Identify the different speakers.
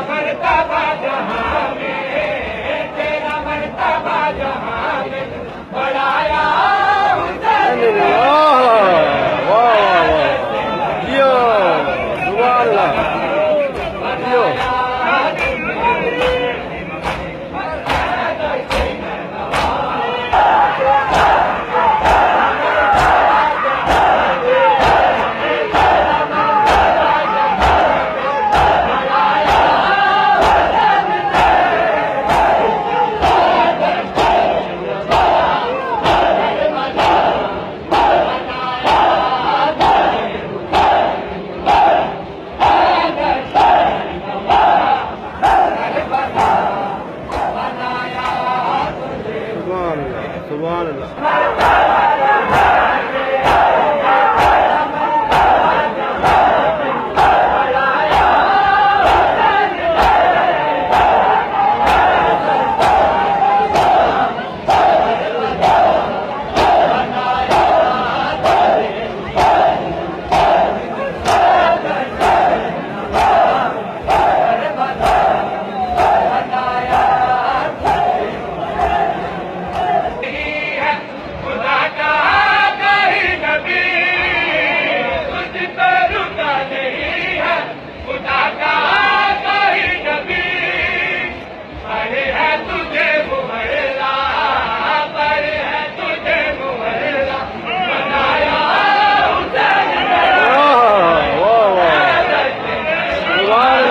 Speaker 1: मर्तबा जहां में, तेरा मर्तबा जहां में, बढ़ाया हुसैन ने।
Speaker 2: वाह वाह वाह, यो सुभान अल्लाह, यो सुभान अल्लाह।
Speaker 1: खुदा का कहीं नबी तुझ पर रुका नहीं है, खुदा का कहीं नबी पढ़े है तुझे मुहल्ला, पढ़े है तुझे मुहल्ला, बनाया हुसैन ने।
Speaker 2: वाह वाह वाह, सुभान